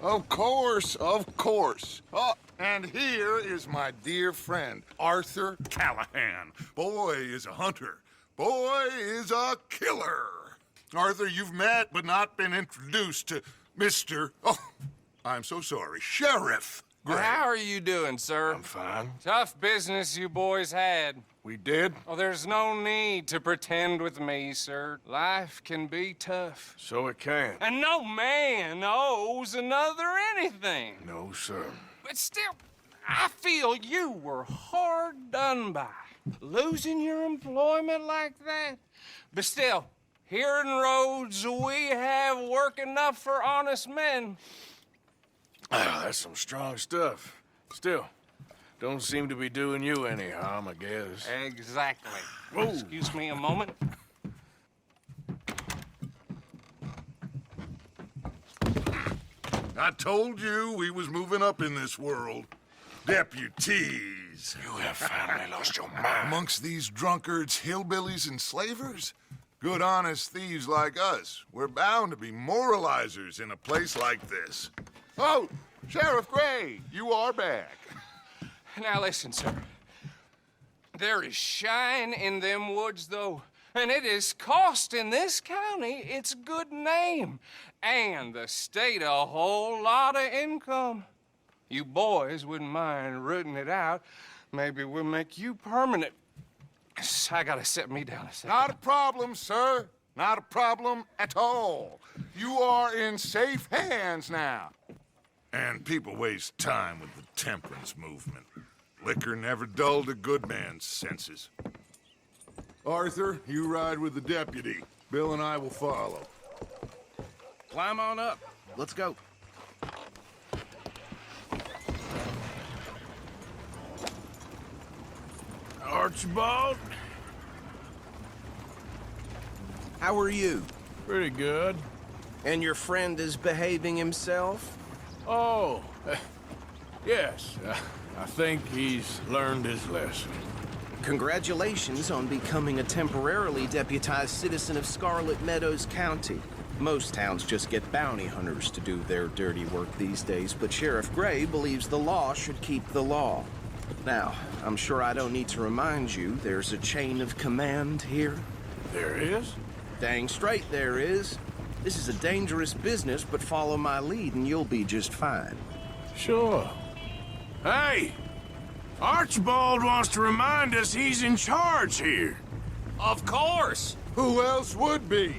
Of course, of course. Oh, and here is my dear friend, Arthur Callahan. Boy is a hunter. Boy is a killer. Arthur, you've met but not been introduced to Mr. Oh, I'm so sorry, Sheriff Gray. How are you doing, sir? I'm fine. Tough business you boys had. We did? Oh, there's no need to pretend with me, sir. Life can be tough. So it can. And no man owes another anything. No, sir. But still, I feel you were hard done by. Losing your employment like that. But still, here in Rhodes, we have work enough for honest men. Ah, that's some strong stuff. Still, don't seem to be doing you any harm, I guess. Exactly. Whoa. Excuse me a moment. I told you we was moving up in this world. Deputies. You have finally lost your mind. Amongst these drunkards, hillbillies, and slavers? Good, honest thieves like us. We're bound to be moralizers in a place like this. Oh, Sheriff Gray, you are back. Now listen, sir. There is shine in them woods, though, and it is costing this county its good name and the state a whole lot of income. You boys wouldn't mind rooting it out. Maybe we'll make you permanent. I gotta set me down a second. Not a problem, sir. Not a problem at all. You are in safe hands now. And people waste time with the temperance movement. Liquor never dulled a good man's senses. Arthur, you ride with the deputy. Bill and I will follow. Climb on up. Let's go. Archibald? How are you? Pretty good. And your friend is behaving himself? Oh, yes. I think he's learned his lesson. Congratulations on becoming a temporarily deputized citizen of Scarlet Meadows County. Most towns just get bounty hunters to do their dirty work these days, but Sheriff Gray believes the law should keep the law. Now, I'm sure I don't need to remind you there's a chain of command here. There is? Dang straight there is. This is a dangerous business, but follow my lead and you'll be just fine. Sure. Hey! Archibald wants to remind us he's in charge here. Of course! Who else would be?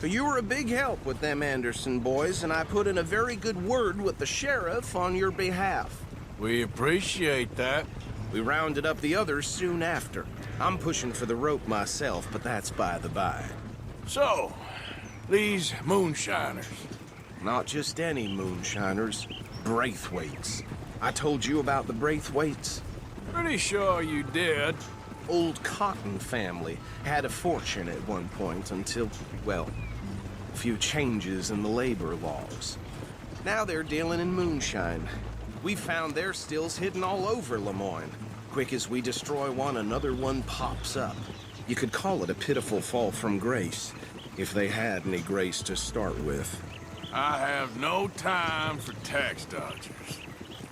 But you were a big help with them Anderson boys, and I put in a very good word with the sheriff on your behalf. We appreciate that. We rounded up the others soon after. I'm pushing for the rope myself, but that's by the by. So, these moonshiners. Not just any moonshiners, Braithwaites. I told you about the Braithwaites? Pretty sure you did. Old Cotton family had a fortune at one point until, well, a few changes in the labor laws. Now they're dealing in moonshine. We found their stills hidden all over Lemoyne. Quick as we destroy one, another one pops up. You could call it a pitiful fall from grace, if they had any grace to start with. I have no time for tax dodgers.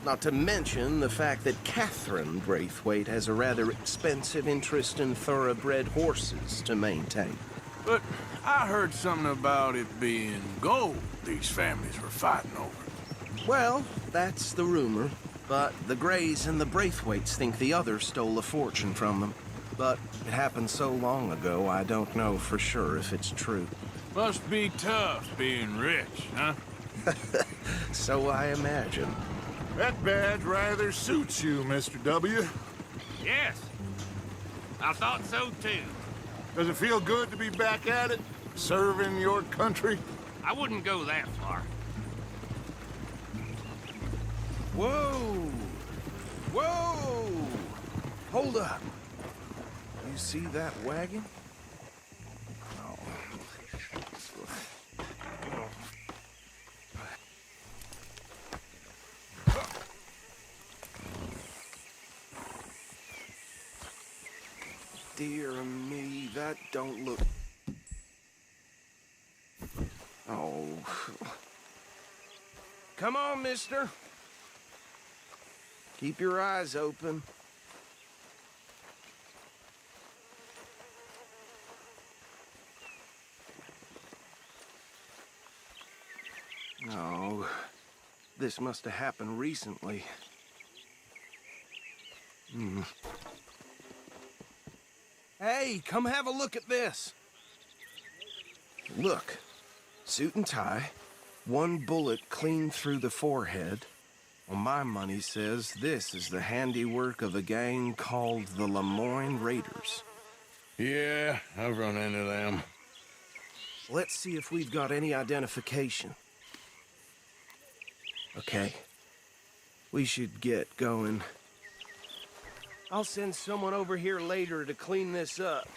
Not to mention the fact that Catherine Braithwaite has a rather expensive interest in thoroughbred horses to maintain. But I heard something about it being gold these families were fighting over. Well, that's the rumor. But the Grays and the Braithwaites think the others stole a fortune from them. But it happened so long ago, I don't know for sure if it's true. Must be tough being rich, huh? So I imagine. That badge rather suits you, Mr. W. Yes. I thought so, too. Does it feel good to be back at it? Serving your country? I wouldn't go that far. Whoa! Whoa! Hold up. You see that wagon? Dear me, that don't look... Oh... Come on, mister. Keep your eyes open. No, this must have happened recently. Hey, come have a look at this. Look, suit and tie, one bullet clean through the forehead. Well, my money says this is the handiwork of a gang called the Lemoyne Raiders. Yeah, I've run into them. Let's see if we've got any identification. Okay. We should get going. I'll send someone over here later to clean this up.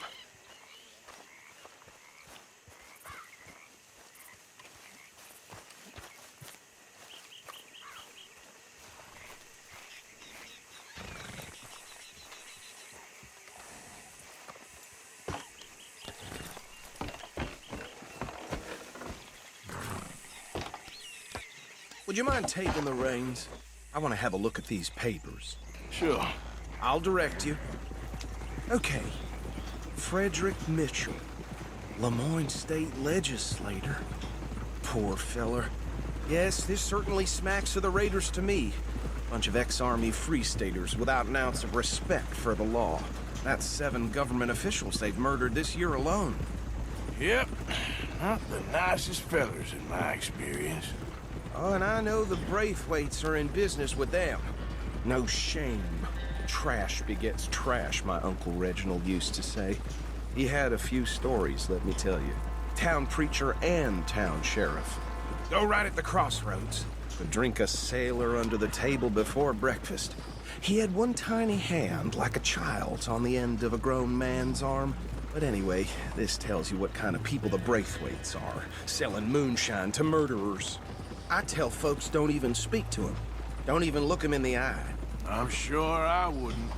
Would you mind taking the reins? I want to have a look at these papers. Sure. I'll direct you. Okay. Frederick Mitchell, Lemoyne State Legislator. Poor feller. Yes, this certainly smacks of the Raiders to me. Bunch of ex-Army Free Staters without an ounce of respect for the law. That's 7 government officials they've murdered this year alone. Yep. Not the nicest fellers in my experience. Oh, and I know the Braithwaites are in business with them. No shame. Trash begets trash, my Uncle Reginald used to say. He had a few stories, let me tell you. Town preacher and town sheriff. Go right at the crossroads. Could drink a sailor under the table before breakfast. He had one tiny hand, like a child's, on the end of a grown man's arm. But anyway, this tells you what kind of people the Braithwaites are. Selling moonshine to murderers. I tell folks don't even speak to him. Don't even look him in the eye. I'm sure I wouldn't.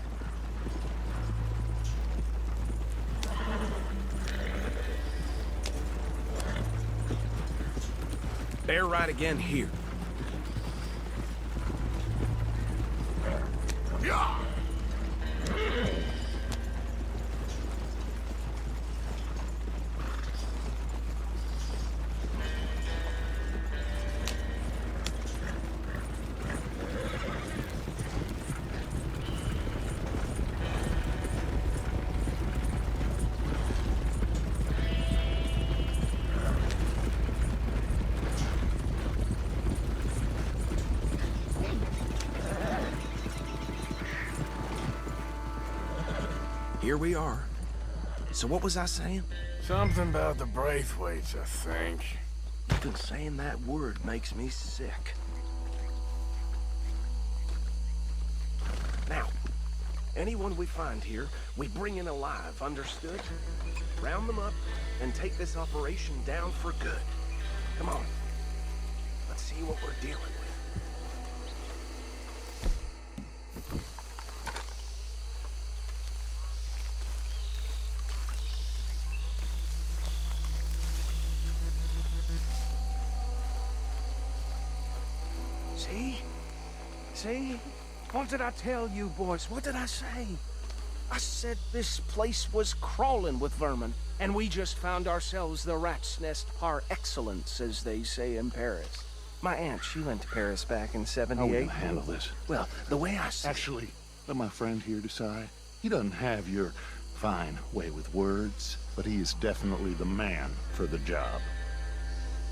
Bear right again here. Yeah. Here we are. So what was I saying? Something about the Braithwaites, I think. Even saying that word makes me sick. Now, anyone we find here, we bring in alive, understood? Round them up and take this operation down for good. Come on. Let's see what we're dealing with. See? See? What did I tell you, boys? What did I say? I said this place was crawling with vermin, and we just found ourselves the rat's nest par excellence, as they say in Paris. My aunt, she went to Paris back in '78. How are we gonna handle this? Well, the way I see Actually, let my friend here decide. He doesn't have your fine way with words, but he is definitely the man for the job.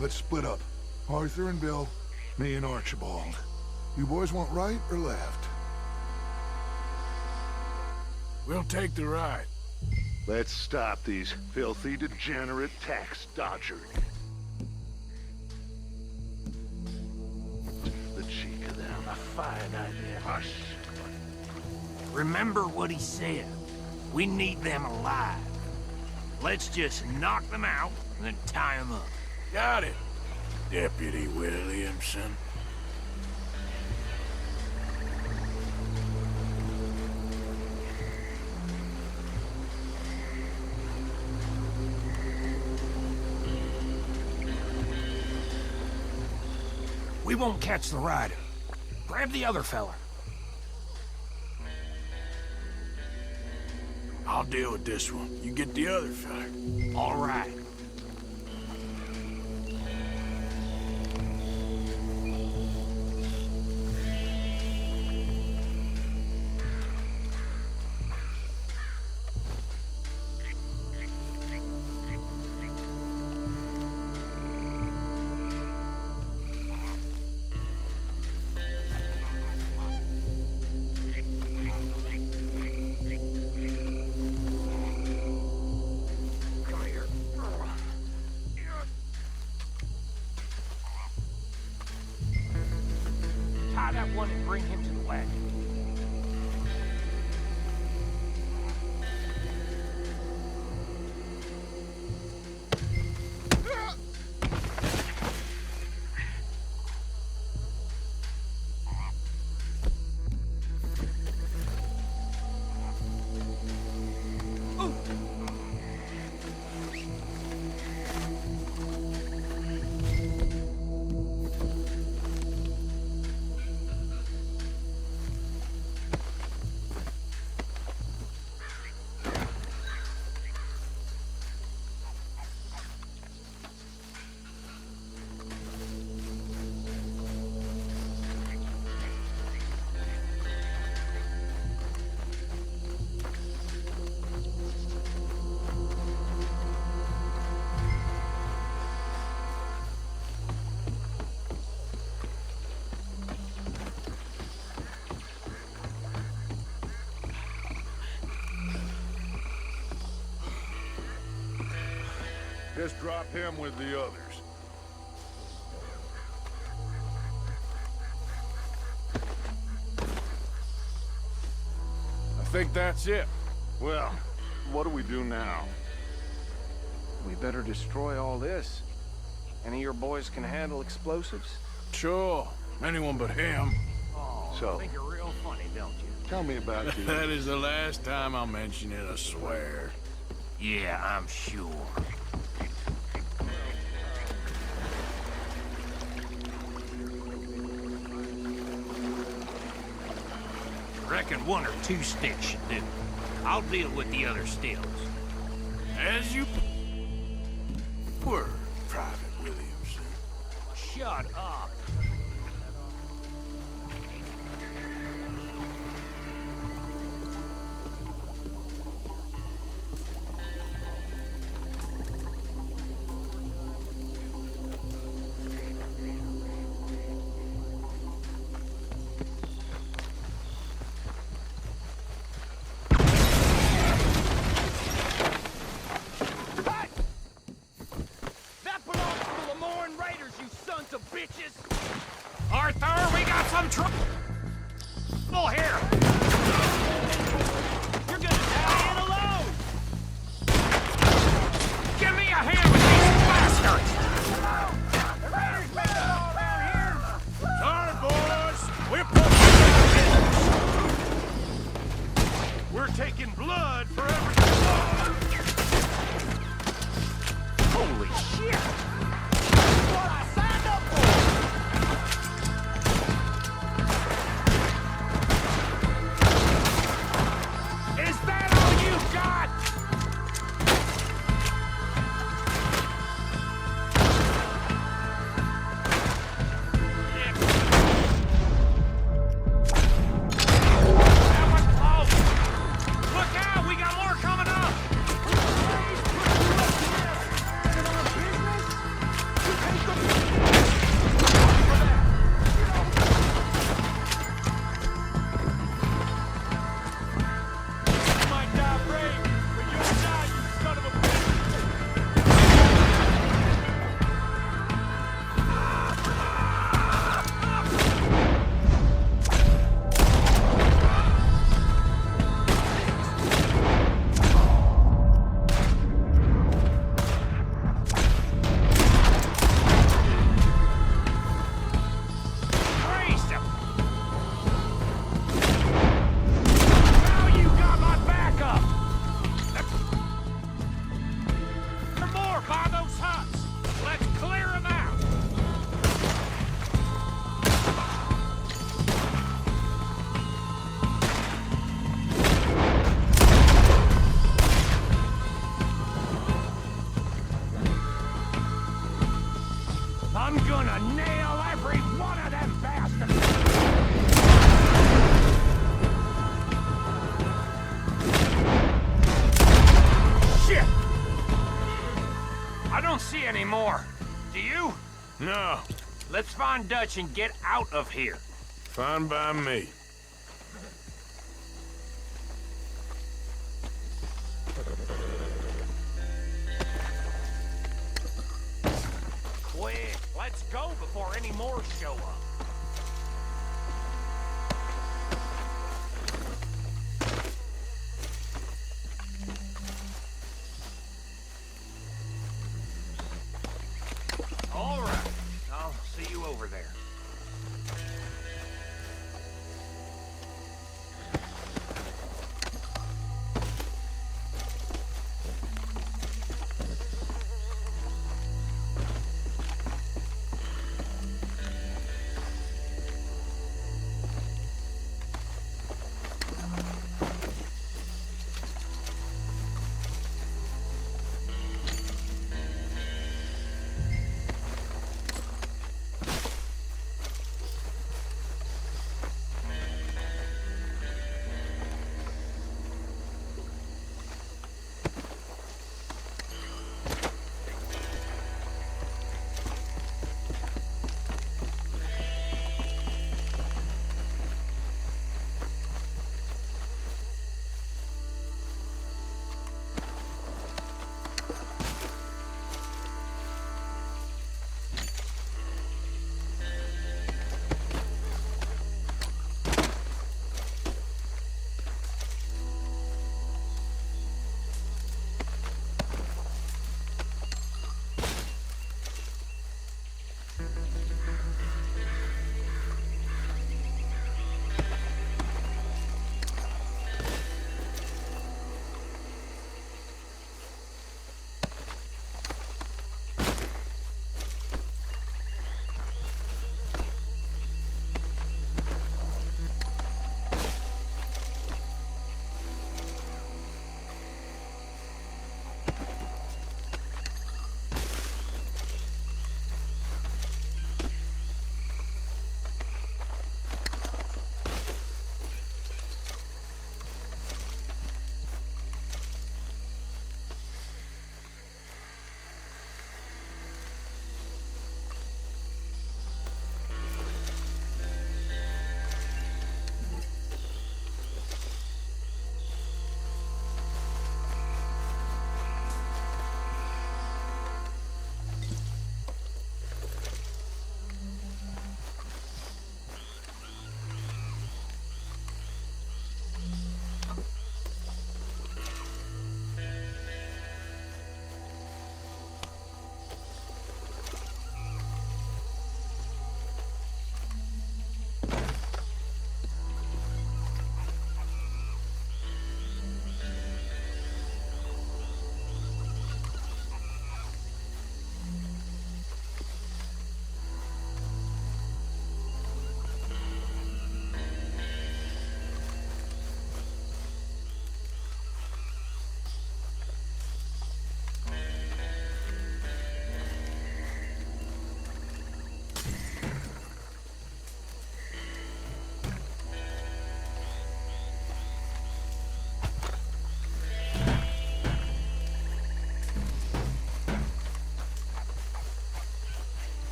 Let's split up. Arthur and Bill, me and Archibald. You boys want right or left? We'll take the right. Let's stop these filthy, degenerate tax dodgers. The cheek of them, a fine idea. Hush. Remember what he said. We need them alive. Let's just knock them out and then tie them up. Got it, Deputy Williamson. We won't catch the rider. Grab the other fella. I'll deal with this one. You get the other fella. All right. Tie that one and bring him to the wagon. Just drop him with the others. I think that's it. Well, what do we do now? We better destroy all this. Any of your boys can handle explosives? Sure. Anyone but him. Oh, So- I think you're real funny, don't you? Tell me about you. That is the last time I'll mention it, I swear. Yeah, I'm sure. Reckon one or two sticks should do. I'll deal with the other stills. As you were, Private Williamson. Shut up. Arthur, we got some trouble here. You're gonna die in alone. Give me a hand with these bastards. Sorry, boys. We're taking blood for everything. Holy shit. What I signed up for. Is that all you've got? That was close. Look out, we got more coming up. gonna nail every one of them bastards! Shit! I don't see any more. Do you? No, Let's find Dutch and get out of here. fine by me. Quick, let's go before any more show up. All right, I'll see you over there.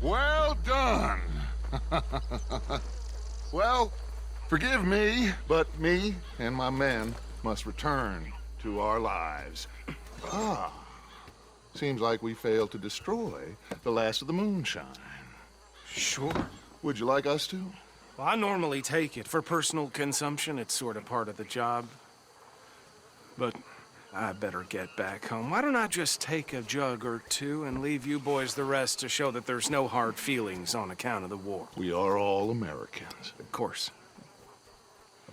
Well done. Well, forgive me, but me and my men must return to our lives. Ah. Seems like we failed to destroy the last of the moonshine. Sure. Would you like us to? Well, I normally take it. For personal consumption, it's sort of part of the job. But I better get back home. Why don't I just take a jug or two and leave you boys the rest to show that there's no hard feelings on account of the war? We are all Americans. Of course.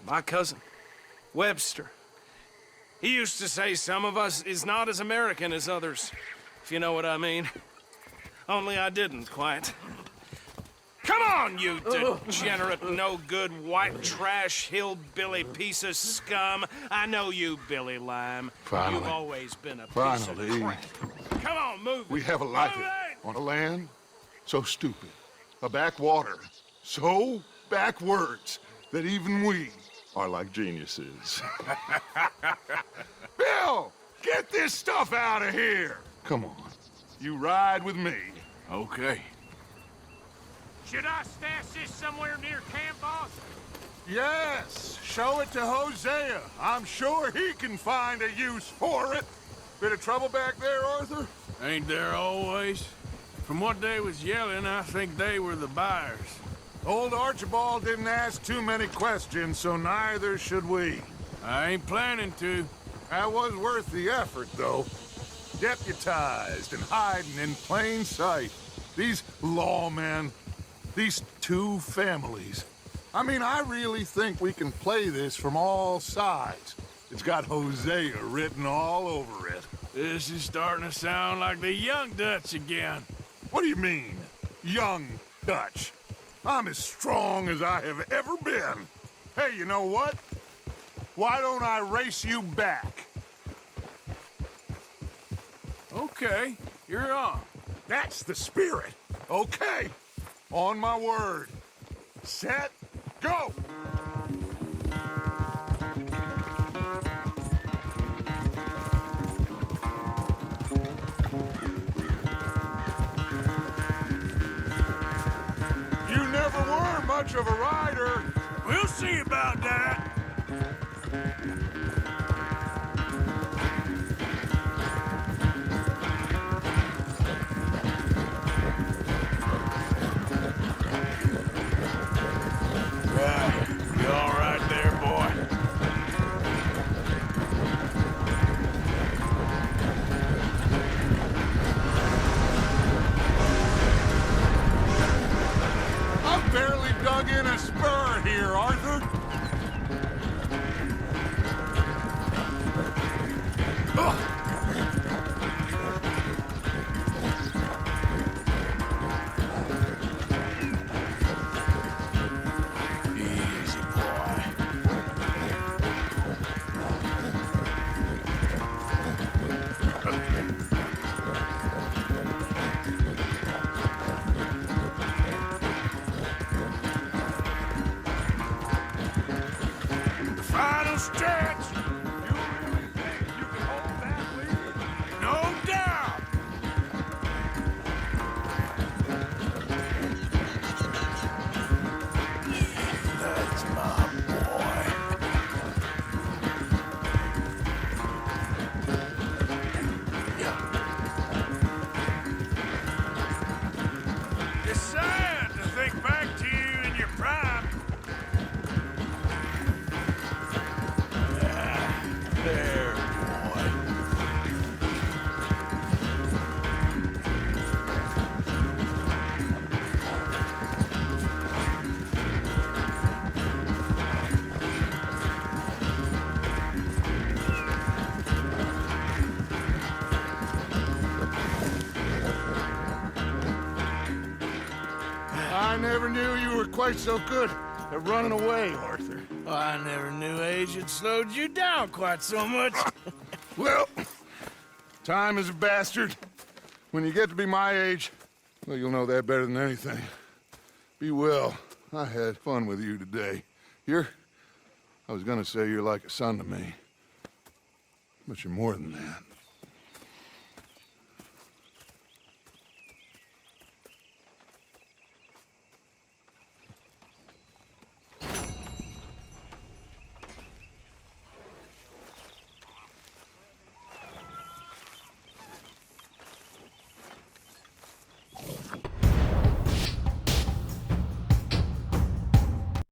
My cousin, Webster, he used to say some of us is not as American as others, if you know what I mean. Only I didn't quite. Come on, you degenerate, no-good, white trash, hillbilly piece of scum. I know you, Billy Lime. Finally. You've always been a piece Finally. of crap. Come on, move it. We have a life Move it! on a land so stupid, a backwater so backwards that even we are like geniuses. Bill, get this stuff out of here. Come on, you ride with me. Okay. Should I stash this somewhere near camp, boss? Yes, show it to Hosea. I'm sure he can find a use for it. Bit of trouble back there, Arthur? Ain't there always? From what they was yelling, I think they were the buyers. Old Archibald didn't ask too many questions, so neither should we. I ain't planning to. That was worth the effort, though. Deputized and hiding in plain sight. These lawmen, these two families. I mean, I really think we can play this from all sides. It's got Hosea written all over it. This is starting to sound like the Young Dutch again. What do you mean, young Dutch? I'm as strong as I have ever been. Hey, you know what? Why don't I race you back? Okay, you're on. That's the spirit. Okay, on my word. Set, go! You never were much of a rider. We'll see about that. You all right there, boy? I've barely dug in a spur here, Arthur. Ugh. Easy, boy. The final stretch. You really think you can hold that lead? No doubt. That's my boy. It's sad to think back to you in your prime. There, boy. I never knew you were quite so good at running away, Arthur. Well, I never knew age had slowed you down quite so much. Well, time is a bastard. When you get to be my age, well, you'll know that better than anything. Be well. I had fun with you today. I was gonna say you're like a son to me. But you're more than that.